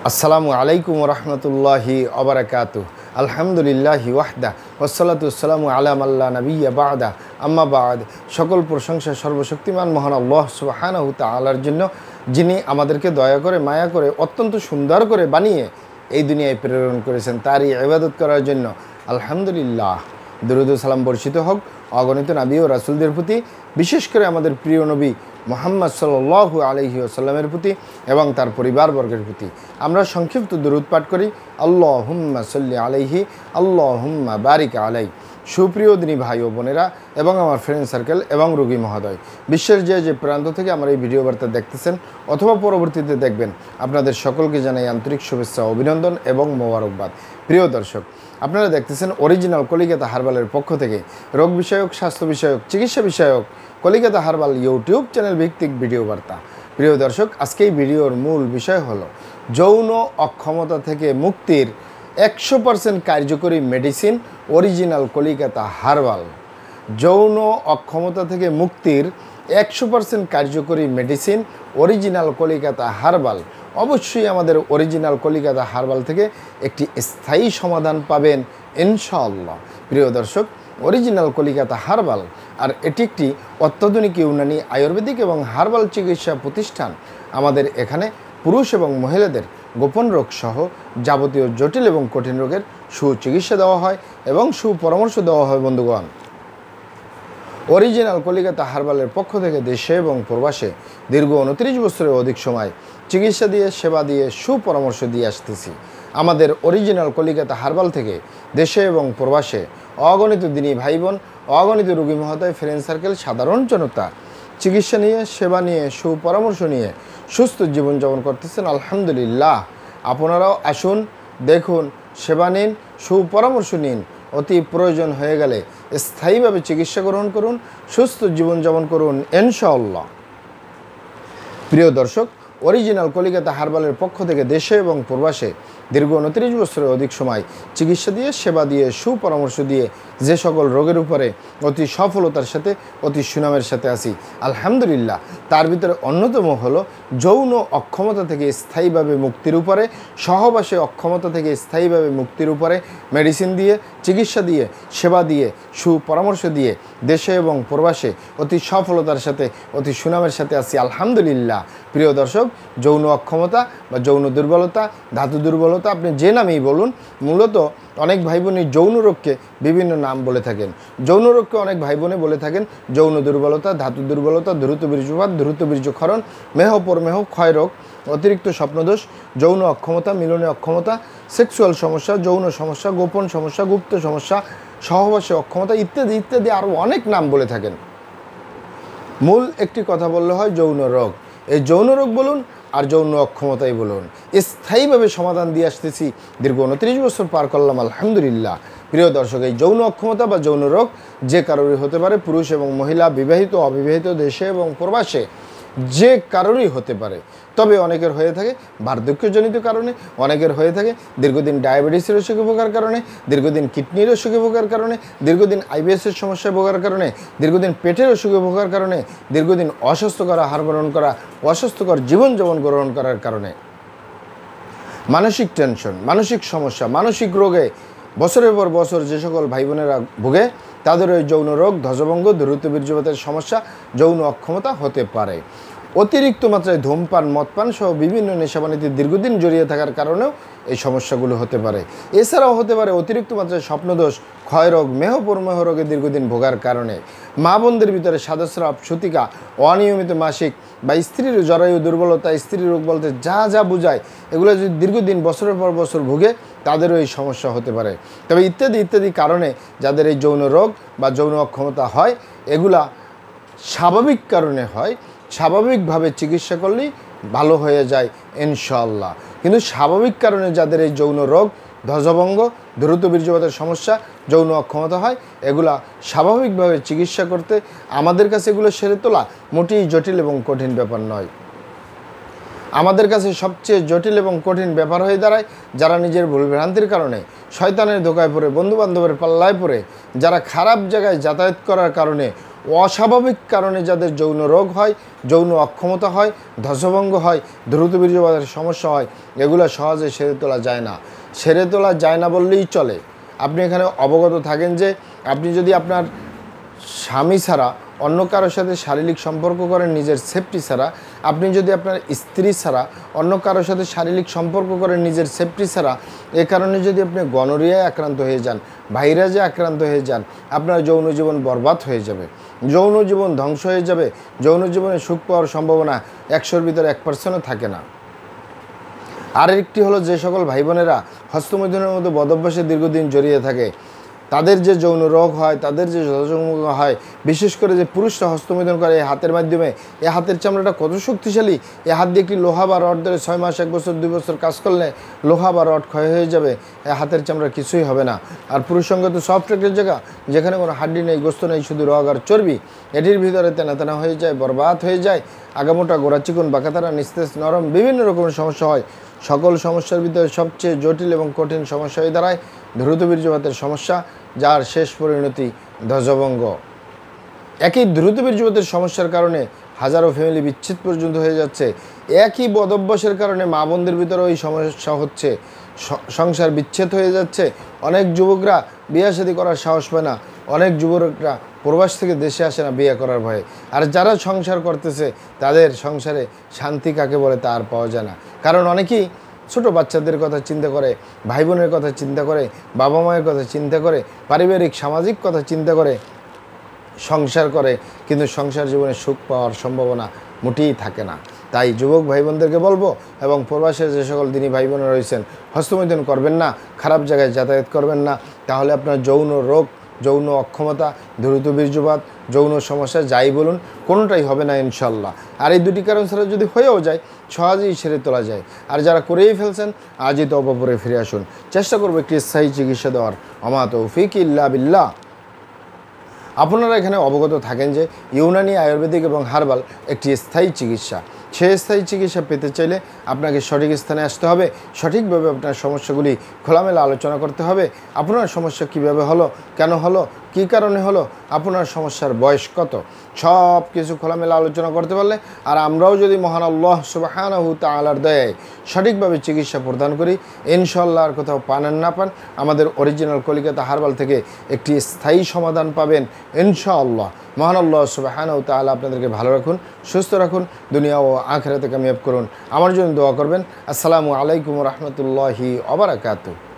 আসসালামু আলাইকুম রহমতুল্লাহি অবরাকাতু। আলহামদুলিল্লাহি ওয়াহদা ওয়াসসালাতু ওয়াসসালামু আলা মাল্লা নাবিয়্যা বা'দা আম্মা বা'দ। সকল প্রশংসা সর্বশক্তিমান মহান আল্লাহ সুবহানাহু তাআলার জন্য, যিনি আমাদেরকে দয়া করে মায়া করে অত্যন্ত সুন্দর করে বানিয়ে এই দুনিয়ায় প্রেরণ করেছেন, তারই ইবাদত করার জন্য আলহামদুলিল্লাহ। দরুদ ও সালাম বর্ষিত হোক অগণিত নবী ও রাসূলদের প্রতি, বিশেষ করে আমাদের প্রিয় নবী মুহাম্মদ সাল্লাল্লাহু আলাইহি ওয়াসাল্লামের প্রতি এবং তার পরিবারবর্গের প্রতি। আমরা সংক্ষিপ্ত দরুদ পাঠ করি, আল্লাহুম্মা সাল্লি আলাইহি আল্লাহুম্মা বারিক আলাই। সুপ্রিয় দিনী ভাই ও বোনেরা এবং আমার ফ্রেন্ড সার্কেল এবং রোগী মহোদয়, বিশ্বের যে প্রান্ত থেকে আমার এই ভিডিও বার্তা দেখতেছেন অথবা পরবর্তীতে দেখবেন, আপনাদের সকলকে জানাই আন্তরিক শুভেচ্ছা, অভিনন্দন এবং মোবারকবাদ। প্রিয় দর্শক, আপনারা দেখতেছেন অরিজিনাল কলিকাতা হার্বালের পক্ষ থেকে রোগ বিষয়ক, স্বাস্থ্য বিষয়ক, চিকিৎসা বিষয়ক কলিকাতা হার্বাল ইউটিউব চ্যানেল ভিত্তিক ভিডিও বার্তা। প্রিয় দর্শক, আজকে এই ভিডিওর মূল বিষয় হলো যৌন অক্ষমতা থেকে মুক্তির 100% কার্যকরী মেডিসিন অরিজিনাল কলিকাতা হার্বাল। যৌন অক্ষমতা থেকে মুক্তির 100% কার্যকরী মেডিসিন অরিজিনাল কলিকাতা হার্বাল। অবশ্যই আমাদের অরিজিনাল কলিকাতা হার্বাল থেকে একটি স্থায়ী সমাধান পাবেন ইনশাআল্লাহ। প্রিয় দর্শক, অরিজিনাল কলিকাতা হার্বাল আর এটি একটি অত্যাধুনিক ইউনানি আয়ুর্বেদিক এবং হার্বাল চিকিৎসা প্রতিষ্ঠান। আমাদের এখানে পুরুষ এবং মহিলাদের গোপন রোগ সহ যাবতীয় জটিল এবং কঠিন রোগের সুচিকিৎসা দেওয়া হয় এবং সুপরামর্শ দেওয়া হয়। বন্ধুগণ, অরিজিনাল কলিকাতা হার্বালের পক্ষ থেকে দেশে এবং প্রবাসে দীর্ঘ 29 বছরের অধিক সময় চিকিৎসা দিয়ে, সেবা দিয়ে, সুপরামর্শ দিয়ে আসতেছি। আমাদের অরিজিনাল কলিকাতা হার্বাল থেকে দেশে এবং প্রবাসে অগণিত দিনী ভাই বোন, অগণিত রোগী মহোদয়, ফ্রেন্ড সার্কেল, সাধারণ জনতা চিকিৎসা নিয়ে, সেবা নিয়ে, সুপরামর্শ নিয়ে সুস্থ জীবনযাপন করতেছেন আলহামদুলিল্লাহ। আপনারাও আসুন, দেখুন, সেবা নিন, সুপরামর্শ নিন। অতি প্রয়োজন হয়ে গেলে স্থায়ীভাবে চিকিৎসা গ্রহণ করুন, সুস্থ জীবনযাপন করুন ইনশাআল্লাহ। প্রিয় দর্শক, অরিজিনাল কলিকাতা হার্বালের পক্ষ থেকে দেশে এবং প্রবাসে দীর্ঘ 29 বছরের অধিক সময় চিকিৎসা দিয়ে, সেবা দিয়ে, সুপরামর্শ দিয়ে যে সকল রোগের উপরে অতি সফলতার সাথে, অতি সুনামের সাথে আসি আলহামদুলিল্লাহ, তার ভিতরে অন্যতম হলো যৌন অক্ষমতা থেকে স্থায়ীভাবে মুক্তির উপরে, সহবাসে অক্ষমতা থেকে স্থায়ীভাবে মুক্তির উপরে মেডিসিন দিয়ে, চিকিৎসা দিয়ে, সেবা দিয়ে, সুপরামর্শ দিয়ে দেশে এবং প্রবাসে অতি সফলতার সাথে, অতি সুনামের সাথে আসি আলহামদুলিল্লাহ। প্রিয় দর্শক, যৌন অক্ষমতা বা যৌন দুর্বলতা, ধাতু দুর্বলতা, আপনি যে নামেই বলুন, মূলত অনেক ভাই বোনই যৌন রোগকে বিভিন্ন নাম বলে থাকেন। যৌন রোগকে অনেক ভাই বোনে বলে থাকেন যৌন দুর্বলতা, ধাতু দুর্বলতা, দ্রুত বীর্যপাত, দ্রুত বীর্যক্ষরণ, মেহ পরমেহ, ক্ষয় রোগ, অতিরিক্ত স্বপ্নদোষ, যৌন অক্ষমতা, মিলনে অক্ষমতা, সেক্সুয়াল সমস্যা, যৌন সমস্যা, গোপন সমস্যা, গুপ্ত সমস্যা, সহবাসে অক্ষমতা ইত্যাদি ইত্যাদি আরও অনেক নাম বলে থাকেন। মূল একটি কথা বললে হয় যৌন রোগ। এই যৌন রোগ বলুন আর যৌন অক্ষমতাই বলুন, স্থায়ীভাবে সমাধান দিয়ে আসতেছি। দীর্ঘ 29 বছর পার করলাম আলহামদুলিল্লাহ। প্রিয় দর্শক, এই যৌন অক্ষমতা বা যৌন রোগ যে কারোরই হতে পারে, পুরুষ এবং মহিলা, বিবাহিত, অবিবাহিত, দেশে এবং প্রবাসে যে কারোরই হতে পারে। তবে অনেকের হয়ে থাকে বার্ধক্যজনিত কারণে, অনেকের হয়ে থাকে দীর্ঘদিন ডায়াবেটিসের অসুখে ভোগার কারণে, দীর্ঘদিন কিডনির অসুখে ভোগার কারণে, দীর্ঘদিন আইবিএসের সমস্যায় ভোগার কারণে, দীর্ঘদিন পেটের অসুখে ভোগার কারণে, দীর্ঘদিন অস্বাস্থ্যকর আহার গ্রহণ করা, অস্বাস্থ্যকর জীবনযাপন গ্রহণ করার কারণে, মানসিক টেনশন, মানসিক সমস্যা, মানসিক রোগে বছরের পর বছর যে সকল ভাই বোনেরা ভোগে, তাদের ওই যৌন রোগ, ধ্বজভঙ্গ, দ্রুত বীর্যপাতের সমস্যা, যৌন অক্ষমতা হতে পারে। অতিরিক্ত মাত্রায় ধূমপান, মদপান সহ বিভিন্ন নেশাবানিতে দীর্ঘদিন জড়িয়ে থাকার কারণেও এই সমস্যাগুলো হতে পারে। এছাড়াও হতে পারে অতিরিক্ত মাত্রায় স্বপ্নদোষ, ক্ষয়রোগ, মেহ পরমেহ রোগে দীর্ঘদিন ভোগার কারণে। মা বোনদের ভিতরে সাদস্রাব, সূতিকা, অনিয়মিত মাসিক বা স্ত্রীর জরায়ু দুর্বলতা, স্ত্রী রোগ বলতে যা যা বোঝায়, এগুলো যদি দীর্ঘদিন বছরের পর বছর ভোগে, তাদেরও এই সমস্যা হতে পারে। তবে ইত্যাদি ইত্যাদি কারণে যাদের এই যৌন রোগ বা যৌন অক্ষমতা হয়, এগুলা স্বাভাবিক কারণে হয়, স্বাভাবিকভাবে চিকিৎসা করলেই ভালো হয়ে যায় ইনশাআল্লাহ। কিন্তু স্বাভাবিক কারণে যাদের এই যৌন রোগ, ধ্বজভঙ্গ, দ্রুত বীর্যপাতের সমস্যা, যৌন অক্ষমতা হয়, এগুলা স্বাভাবিকভাবে চিকিৎসা করতে আমাদের কাছে এগুলো সেরে তোলা মোটেই জটিল এবং কঠিন ব্যাপার নয়। আমাদের কাছে সবচেয়ে জটিল এবং কঠিন ব্যাপার হয়ে দাঁড়ায় যারা নিজের ভুলভ্রান্তির কারণে, শয়তানের ধোকায় পড়ে, বন্ধুবান্ধবের পাল্লায় পড়ে, যারা খারাপ জায়গায় যাতায়াত করার কারণে অস্বাভাবিক কারণে যাদের যৌন রোগ হয়, যৌন অক্ষমতা হয়, ধ্বজভঙ্গ হয়, দ্রুত বীর্যপাতের সমস্যা হয়, এগুলো সহজে সেরে তোলা যায় না। সেরে তোলা যায় না বললেই চলে। আপনি এখানে অবগত থাকেন যে আপনি যদি আপনার স্বামী ছাড়া অন্য কারোর সাথে শারীরিক সম্পর্ক করেন নিজের সেফটি ছাড়া, আপনি যদি আপনার স্ত্রী ছাড়া অন্য কারোর সাথে শারীরিক সম্পর্ক করেন নিজের সেফটি ছাড়া, এ কারণে যদি আপনি গনোরিয়ায় আক্রান্ত হয়ে যান, ভাইরাসে আক্রান্ত হয়ে যান, আপনার যৌন জীবন বরবাদ হয়ে যাবে, যৌন জীবন ধ্বংস হয়ে যাবে। যৌন জীবনে সুখ পাওয়ার সম্ভাবনা 100-র ভিতরে 1%ও থাকে না। আরেকটি হলো, যে সকল ভাই বোনেরা হস্তমৈথুনের মতো বদভ্যাসে দীর্ঘদিন জড়িয়ে থাকে, তাদের যে যৌন রোগ হয়, তাদের যে ধ্বজভঙ্গ হয়, বিশেষ করে যে পুরুষরা হস্তমৈথুন করে এই হাতের মাধ্যমে, এই হাতের চামড়াটা কত শক্তিশালী। এই হাত দিয়ে একটি লোহা বা রড ধরে 6 মাস, 1 বছর, 2 বছর কাজ করলে লোহা বা রড ক্ষয় হয়ে যাবে, এই হাতের চামড়া কিছুই হবে না। আর পুরুষ সঙ্গ তো সফট একটা জায়গা, যেখানে কোনো হাড্ডি নেই, গোস্ত নেই, শুধু রগ আর চর্বি। এটির ভিতরে তেনা তেনা হয়ে যায়, বরবাদ হয়ে যায়, আগামোটা, গোড়া চিকন, বাঁকাতারা, নিস্তেজ, নরম, বিভিন্ন রকমের সমস্যা হয়। সকল সমস্যার ভিতরে সবচেয়ে জটিল এবং কঠিন সমস্যা হয়ে দাঁড়ায় দ্রুত বীর্যপাতের সমস্যা, যার শেষ পরিণতি ধ্বজভঙ্গ। একই দ্রুত বীর্যপাতের সমস্যার কারণে হাজারো ফ্যামিলি বিচ্ছেদ পর্যন্ত হয়ে যাচ্ছে। একই বদভ্যাসের কারণে মা বোনদের ভিতরেও এই সমস্যা হচ্ছে, সংসার বিচ্ছেদ হয়ে যাচ্ছে। অনেক যুবকরা বিয়ে শাদী করার সাহস পায় না, অনেক যুবকরা প্রবাস থেকে দেশে আসে না বিয়ে করার ভয়ে। আর যারা সংসার করতেছে তাদের সংসারে শান্তি কাকে বলে তা আর পাওয়া যায় না। কারণ অনেকেই ছোট বাচ্চাদের কথা চিন্তা করে, ভাই বোনের কথা চিন্তা করে, বাবা মায়ের কথা চিন্তা করে, পারিবারিক সামাজিক কথা চিন্তা করে সংসার করে, কিন্তু সংসার জীবনে সুখ পাওয়ার সম্ভাবনা মোটেই থাকে না। তাই যুবক ভাই বোনদেরকে বলবো, এবং প্রবাসের যে সকল দিনী ভাই বোনেরা রয়েছেন, হস্তমৈথুন করবেন না, খারাপ জায়গায় যাতায়াত করবেন না, তাহলে আপনার যৌন রোগ, যৌন অক্ষমতা, দ্রুত বীর্যপাত, যৌন সমস্যা যাই বলুন, কোনোটাই হবে না ইনশাল্লাহ। আর এই দুটি কারণ ছাড়া যদি হয়েও যায়, সহজেই সেরে তোলা যায়। আর যারা করেই ফেলছেন, আজই তওবা করে ফিরে আসুন। চেষ্টা করবো একটি স্থায়ী চিকিৎসা দেওয়ার। আমা তৌফিক ইল্লা বিল্লাহ। আপনারা এখানে অবগত থাকেন যে ইউনানি, আয়ুর্বেদিক এবং হার্বাল একটি স্থায়ী চিকিৎসা। সেই স্থায়ী চিকিৎসা পেতে চাইলে আপনাকে সঠিক স্থানে আসতে হবে, সঠিকভাবে আপনার সমস্যাগুলি খোলামেলা আলোচনা করতে হবে। আপনার সমস্যা কিভাবে হলো, কেন হলো, কী কারণে হলো, আপনার সমস্যার বয়স কত, সব কিছু খোলামেলা আলোচনা করতে পারলে, আর আমরাও যদি মহান আল্লাহ সুবহানাহু তাআলার দয়ায় সঠিকভাবে চিকিৎসা প্রদান করি, ইনশাআল্লাহ আর কোথাও পান আর না পান, আমাদের অরিজিনাল কলিকাতা হার্বাল থেকে একটি স্থায়ী সমাধান পাবেন ইনশাআল্লাহ। মহান আল্লাহ সুবহানাহু তাআলা আপনাদেরকে ভালো রাখুন, সুস্থ রাখুন, দুনিয়া ও আখিরাতে কামিয়াব করুন। আমার জন্য দোয়া করবেন। আসসালামু আলাইকুম ওয়া রাহমাতুল্লাহি ওয়া বারাকাতুহু।